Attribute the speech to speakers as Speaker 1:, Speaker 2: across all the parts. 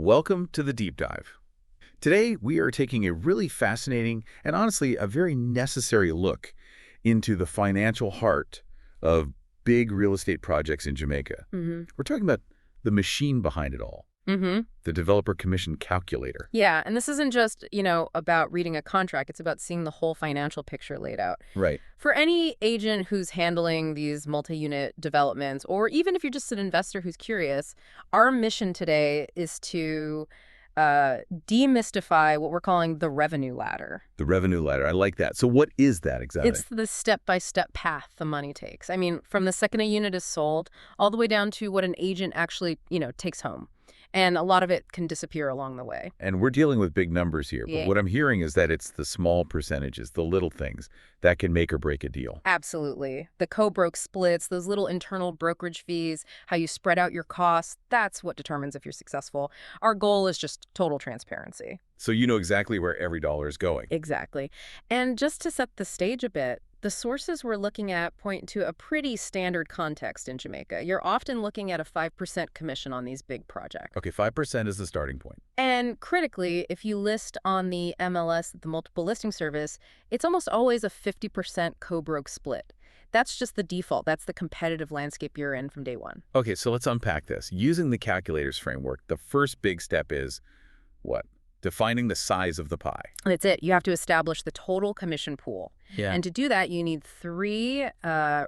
Speaker 1: Welcome to the Deep Dive. Today, we are taking a really fascinating and honestly a very necessary look into the financial heart of big real estate projects in Jamaica. We're talking about the machine behind it all, the developer commission calculator.
Speaker 2: Yeah, and this isn't just, about reading a contract. It's about seeing the whole financial picture laid out.
Speaker 1: Right.
Speaker 2: For any agent who's handling these multi-unit developments, or even if you're just an investor who's curious, our mission today is to demystify what we're calling the revenue ladder.
Speaker 1: The revenue ladder. I like that. So what is that exactly?
Speaker 2: It's the step-by-step path the money takes. I mean, from the second a unit is sold all the way down to what an agent actually, takes home. And a lot of it can disappear along the way.
Speaker 1: And we're dealing with big numbers here,
Speaker 2: Yeah.
Speaker 1: but what I'm hearing is that it's the small percentages, the little things, that can make or break a deal.
Speaker 2: Absolutely. The co-broke splits, those little internal brokerage fees, how you spread out your costs, that's what determines if you're successful. Our goal is just total transparency.
Speaker 1: So you know exactly where every dollar is going.
Speaker 2: Exactly. And just to set the stage a bit, the sources we're looking at point to a pretty standard context in Jamaica. You're often looking at a 5% commission on these big projects.
Speaker 1: Okay, 5% is the starting point.
Speaker 2: And critically, if you list on the MLS, the multiple listing service, it's almost always a 50% co-broke split. That's just the default. That's the competitive landscape you're in from day one.
Speaker 1: Okay, so let's unpack this. Using the calculator's framework, the first big step is what? Defining the size of the pie.
Speaker 2: That's it. You have to establish the total commission pool.
Speaker 1: Yeah.
Speaker 2: And to do that, you need three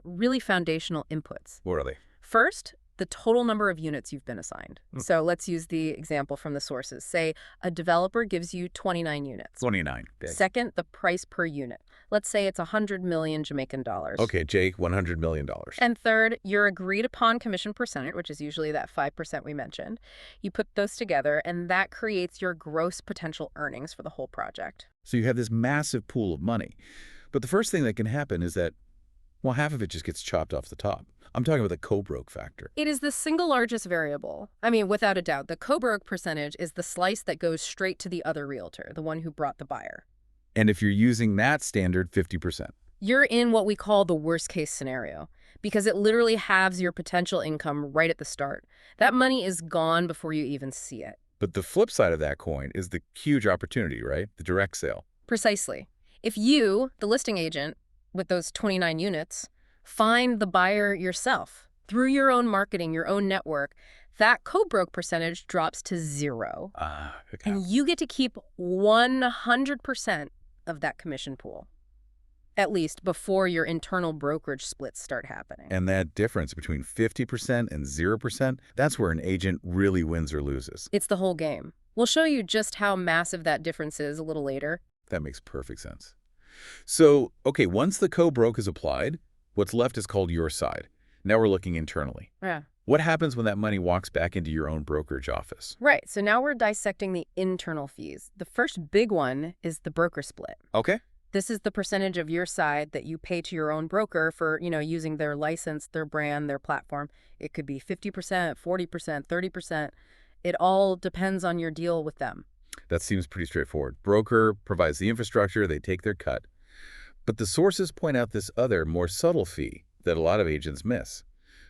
Speaker 2: really foundational inputs.
Speaker 1: What are they?
Speaker 2: First, the total number of units you've been assigned. So let's use the example from the sources. Say a developer gives you 29 units.
Speaker 1: 29. Big.
Speaker 2: Second, the price per unit. Let's say it's 100 million Jamaican dollars.
Speaker 1: Okay, Jake, $100 million.
Speaker 2: And third, your agreed upon commission percentage, which is usually that 5% we mentioned. You put those together, and that creates your gross potential earnings for the whole project.
Speaker 1: So you have this massive pool of money. But the first thing that can happen is that, well, half of it just gets chopped off the top. I'm talking about the co-broke factor.
Speaker 2: It is the single largest variable. I mean, without a doubt, the co-broke percentage is the slice that goes straight to the other realtor, the one who brought the buyer.
Speaker 1: And if you're using that standard, 50%.
Speaker 2: You're in what we call the worst case scenario, because it literally halves your potential income right at the start. That money is gone before you even see it.
Speaker 1: But the flip side of that coin is the huge opportunity, right? The direct sale.
Speaker 2: Precisely. If you, the listing agent, with those 29 units, find the buyer yourself through your own marketing, your own network, that co-broke percentage drops to 0.
Speaker 1: Okay.
Speaker 2: And you get to keep 100% of that commission pool, at least before your internal brokerage splits start happening.
Speaker 1: And that difference between 50% and 0%, that's where an agent really wins or loses.
Speaker 2: It's the whole game. We'll show you just how massive that difference is a little later.
Speaker 1: That makes perfect sense. So, okay, once the co-broke is applied, what's left is called your side. Now we're looking internally.
Speaker 2: Yeah.
Speaker 1: What happens when that money walks back into your own brokerage office?
Speaker 2: Right. So now we're dissecting the internal fees. The first big one is the broker split.
Speaker 1: Okay.
Speaker 2: This is the percentage of your side that you pay to your own broker for, using their license, their brand, their platform. It could be 50%, 40%, 30%. It all depends on your deal with them.
Speaker 1: That seems pretty straightforward. Broker provides the infrastructure, they take their cut. But the sources point out this other, more subtle fee that a lot of agents miss,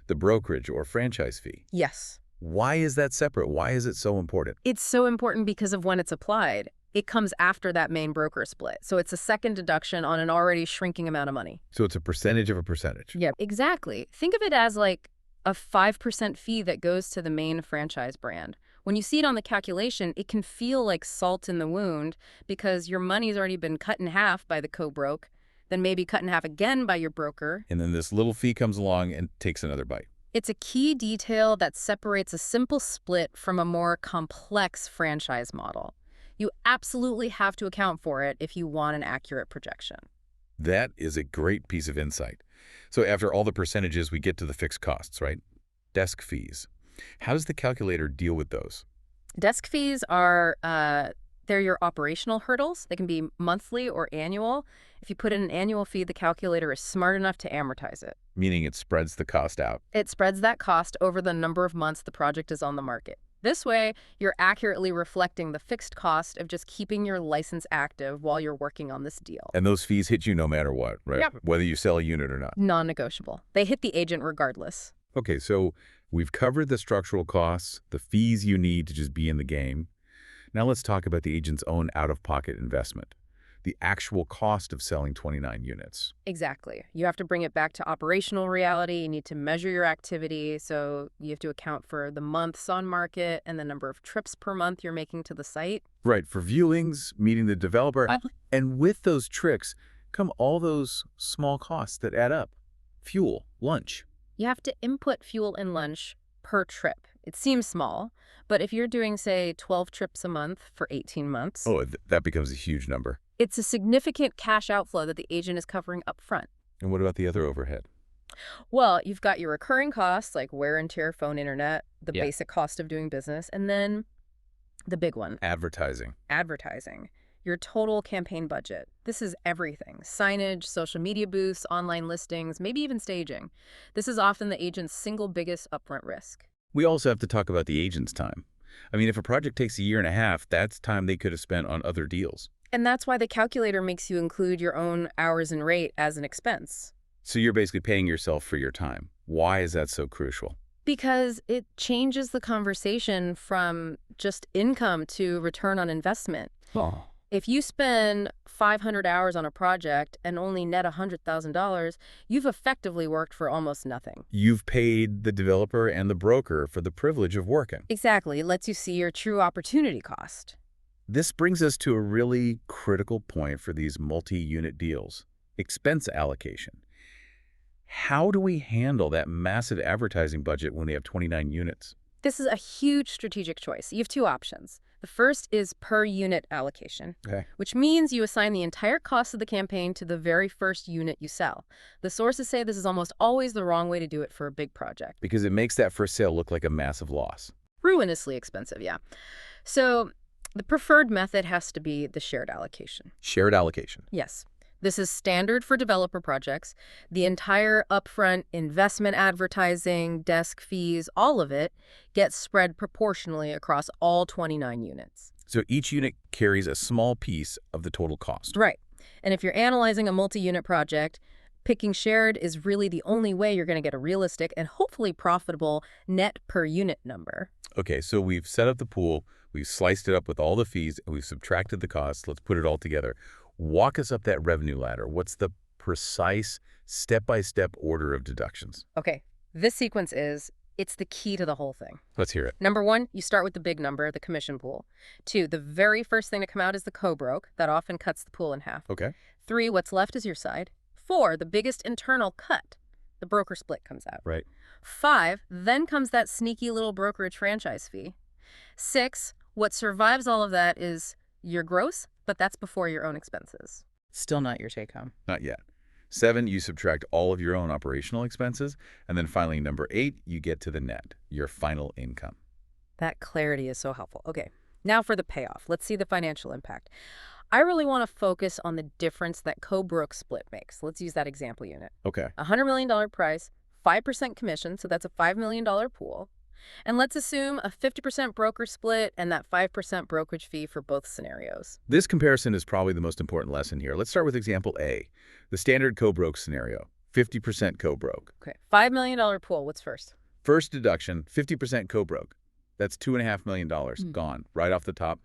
Speaker 1: the brokerage or franchise fee.
Speaker 2: Yes.
Speaker 1: Why is that separate? Why is it so important?
Speaker 2: It's so important because of when it's applied. It comes after that main broker split. So it's a second deduction on an already shrinking amount of money.
Speaker 1: So it's a percentage of a percentage.
Speaker 2: Yeah, exactly. Think of it as like a 5% fee that goes to the main franchise brand. When you see it on the calculation, it can feel like salt in the wound because your money's already been cut in half by the co-broke, then maybe cut in half again by your broker.
Speaker 1: And then this little fee comes along and takes another bite.
Speaker 2: It's a key detail that separates a simple split from a more complex franchise model. You absolutely have to account for it if you want an accurate projection.
Speaker 1: That is a great piece of insight. So after all the percentages, we get to the fixed costs, right? Desk fees. How does the calculator deal with those?
Speaker 2: Desk fees are, they're your operational hurdles. They can be monthly or annual. If you put in an annual fee, the calculator is smart enough to amortize it.
Speaker 1: Meaning it spreads the cost out.
Speaker 2: It spreads that cost over the number of months the project is on the market. This way, you're accurately reflecting the fixed cost of just keeping your license active while you're working on this deal.
Speaker 1: And those fees hit you no matter what, right?
Speaker 2: Yep.
Speaker 1: Whether you sell a unit or not.
Speaker 2: Non-negotiable. They hit the agent regardless.
Speaker 1: Okay, so We've covered the structural costs, the fees you need to just be in the game. Now let's talk about the agent's own out-of-pocket investment, the actual cost of selling 29 units.
Speaker 2: Exactly. You have to bring it back to operational reality. You need to measure your activity. So you have to account for the months on market and the number of trips per month you're making to the site.
Speaker 1: Right, for viewings, meeting the developer, and with those tricks come all those small costs that add up. Fuel, lunch.
Speaker 2: You have to input fuel and lunch per trip. It seems small, but if you're doing, say, 12 trips a month for 18 months,
Speaker 1: Oh, that becomes a huge number.
Speaker 2: it's a significant cash outflow that the agent is covering up front.
Speaker 1: And what about the other overhead?
Speaker 2: Well, you've got your recurring costs like wear and tear, phone, internet, the
Speaker 1: Yeah.
Speaker 2: basic cost of doing business, and then the big one,
Speaker 1: Advertising.
Speaker 2: advertising. Your total campaign budget. This is everything. Signage, social media booths, online listings, maybe even staging. This is often the agent's single biggest upfront risk.
Speaker 1: We also have to talk about the agent's time. I mean, if a project takes a year and a half, that's time they could have spent on other deals.
Speaker 2: And that's why the calculator makes you include your own hours and rate as an expense.
Speaker 1: So you're basically paying yourself for your time. Why is that so crucial?
Speaker 2: Because it changes the conversation from just income to return on investment.
Speaker 1: Oh.
Speaker 2: If you spend 500 hours on a project and only net $100,000, you've effectively worked for almost nothing.
Speaker 1: You've paid the developer and the broker for the privilege of working.
Speaker 2: Exactly. It lets you see your true opportunity cost.
Speaker 1: This brings us to a really critical point for these multi-unit deals, expense allocation. How do we handle that massive advertising budget when we have 29 units?
Speaker 2: This is a huge strategic choice. You have two options. The first is per unit allocation,
Speaker 1: Okay.
Speaker 2: which means you assign the entire cost of the campaign to the very first unit you sell. The sources say this is almost always the wrong way to do it for a big project.
Speaker 1: Because it makes that first sale look like a massive loss.
Speaker 2: Ruinously expensive, yeah. So the preferred method has to be the shared allocation.
Speaker 1: Shared allocation.
Speaker 2: Yes. This is standard for developer projects. The entire upfront investment advertising, desk fees, all of it gets spread proportionally across all 29 units.
Speaker 1: So each unit carries a small piece of the total cost.
Speaker 2: Right. And if you're analyzing a multi-unit project, picking shared is really the only way you're going to get a realistic and hopefully profitable net per unit number.
Speaker 1: Okay, so we've set up the pool, we've sliced it up with all the fees, and we've subtracted the costs. Let's put it all together. Walk us up that revenue ladder. What's the precise step-by-step order of deductions?
Speaker 2: Okay, this sequence it's the key to the whole thing.
Speaker 1: Let's hear it.
Speaker 2: Number one, you start with the big number, the commission pool. Two, the very first thing to come out is the co-broke. That often cuts the pool in half.
Speaker 1: Okay.
Speaker 2: Three, what's left is your side. Four, the biggest internal cut. The broker split comes out.
Speaker 1: Right.
Speaker 2: Five, then comes that sneaky little brokerage franchise fee. Six, what survives all of that is your gross, but that's before your own expenses. Still not your take home.
Speaker 1: Not yet. 7, you subtract all of your own operational expenses. And then finally, number 8, you get to the net, your final income.
Speaker 2: That clarity is so helpful. Okay, now for the payoff. Let's see the financial impact. I really want to focus on the difference that co-broke split makes. Let's use that example unit.
Speaker 1: Okay.
Speaker 2: $100 million price, 5% commission, so that's a $5 million pool. And let's assume a 50% broker split and that 5% brokerage fee for both scenarios.
Speaker 1: This comparison is probably the most important lesson here. Let's start with example A, the standard co-broke scenario, 50% co-broke.
Speaker 2: Okay, $5 million pool, what's first?
Speaker 1: First deduction, 50% co-broke. That's $2.5 million gone right off the top.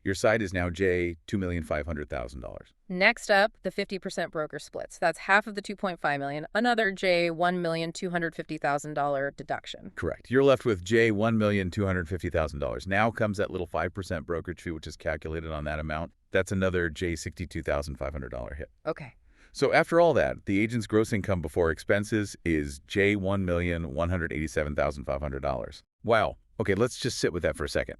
Speaker 1: Your side is now J, $2,500,000.
Speaker 2: Next up, the 50% broker splits. That's half of the $2.5 million, another J, $1,250,000 deduction.
Speaker 1: Correct. You're left with J, $1,250,000. Now comes that little 5% brokerage fee, which is calculated on that amount. That's another J, $62,500 hit.
Speaker 2: Okay.
Speaker 1: So after all that, the agent's gross income before expenses is J, $1,187,500. Wow. Okay, let's just sit with that for a second.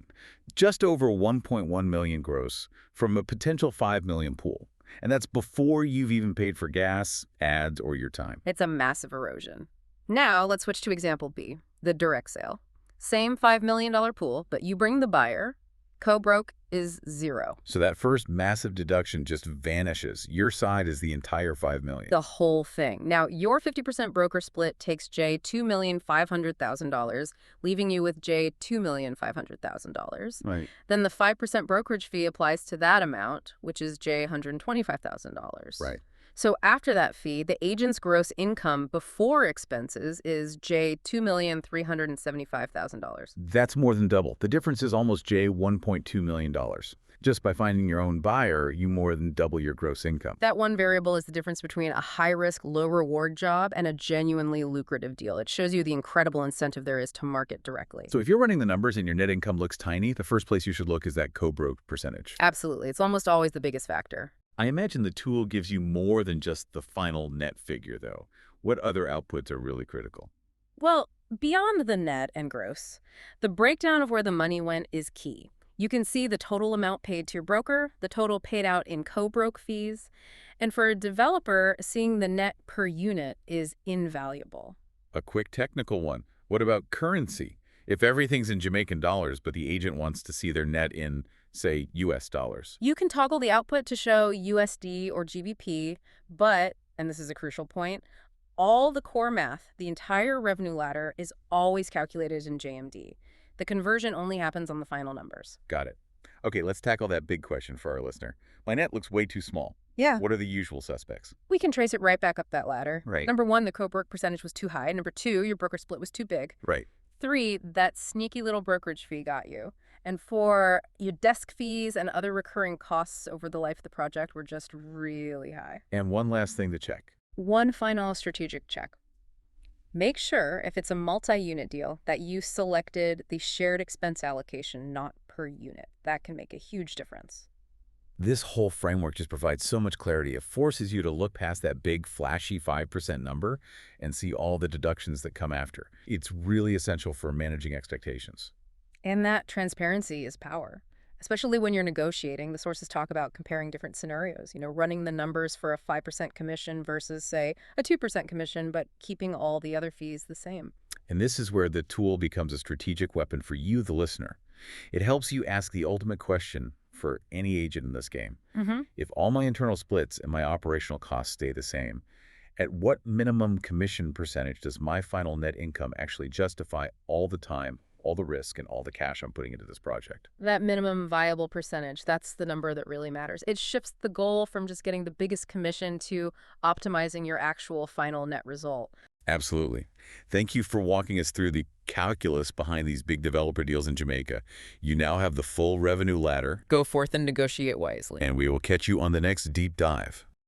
Speaker 1: Just over 1.1 million gross from a potential 5 million pool. And that's before you've even paid for gas, ads, or your time.
Speaker 2: It's a massive erosion. Now let's switch to example B, the direct sale. Same $5 million pool, but you bring the buyer. Co-broke is zero.
Speaker 1: So that first massive deduction just vanishes. Your side is the entire 5 million.
Speaker 2: The whole thing. Now, your 50% broker split takes J $2,500,000, leaving you with J $2,500,000.
Speaker 1: Right.
Speaker 2: Then the 5% brokerage fee applies to that amount, which is J $125,000.
Speaker 1: Right.
Speaker 2: So after that fee, the agent's gross income before expenses is J $2,375,000.
Speaker 1: That's more than double. The difference is almost $1.2 million. Just by finding your own buyer, you more than double your gross income.
Speaker 2: That one variable is the difference between a high-risk, low-reward job and a genuinely lucrative deal. It shows you the incredible incentive there is to market directly.
Speaker 1: So if you're running the numbers and your net income looks tiny, the first place you should look is that co-broke percentage.
Speaker 2: Absolutely. It's almost always the biggest factor.
Speaker 1: I imagine the tool gives you more than just the final net figure, though. What other outputs are really critical?
Speaker 2: Well, beyond the net and gross, the breakdown of where the money went is key. You can see the total amount paid to your broker, the total paid out in co-broke fees, and for a developer, seeing the net per unit is invaluable.
Speaker 1: A quick technical one. What about currency? If everything's in Jamaican dollars, but the agent wants to see their net in, say, US dollars.
Speaker 2: You can toggle the output to show USD or GBP, but, and this is a crucial point, all the core math, the entire revenue ladder, is always calculated in JMD. The conversion only happens on the final numbers.
Speaker 1: Got it. Okay, let's tackle that big question for our listener. My net looks way too small.
Speaker 2: Yeah.
Speaker 1: What are the usual suspects?
Speaker 2: We can trace it right back up that ladder.
Speaker 1: Right.
Speaker 2: Number one, the co-broke percentage was too high. Number two, your broker split was too big.
Speaker 1: Right.
Speaker 2: 3, that sneaky little brokerage fee got you. And 4, your desk fees and other recurring costs over the life of the project were just really high.
Speaker 1: And one last thing to check.
Speaker 2: One final strategic check. Make sure, if it's a multi-unit deal, that you selected the shared expense allocation, not per unit. That can make a huge difference.
Speaker 1: This whole framework just provides so much clarity. It forces you to look past that big, flashy 5% number and see all the deductions that come after. It's really essential for managing expectations.
Speaker 2: And that transparency is power. Especially when you're negotiating, the sources talk about comparing different scenarios, running the numbers for a 5% commission versus, say, a 2% commission, but keeping all the other fees the same.
Speaker 1: And this is where the tool becomes a strategic weapon for you, the listener. It helps you ask the ultimate question for any agent in this game. If all my internal splits and my operational costs stay the same, at what minimum commission percentage does my final net income actually justify all the time, all the risk, and all the cash I'm putting into this project?
Speaker 2: That minimum viable percentage, that's the number that really matters. It shifts the goal from just getting the biggest commission to optimizing your actual final net result.
Speaker 1: Absolutely. Thank you for walking us through the calculus behind these big developer deals in Jamaica. You now have the full revenue ladder,
Speaker 2: Go forth and negotiate wisely.
Speaker 1: and we will catch you on the next deep dive.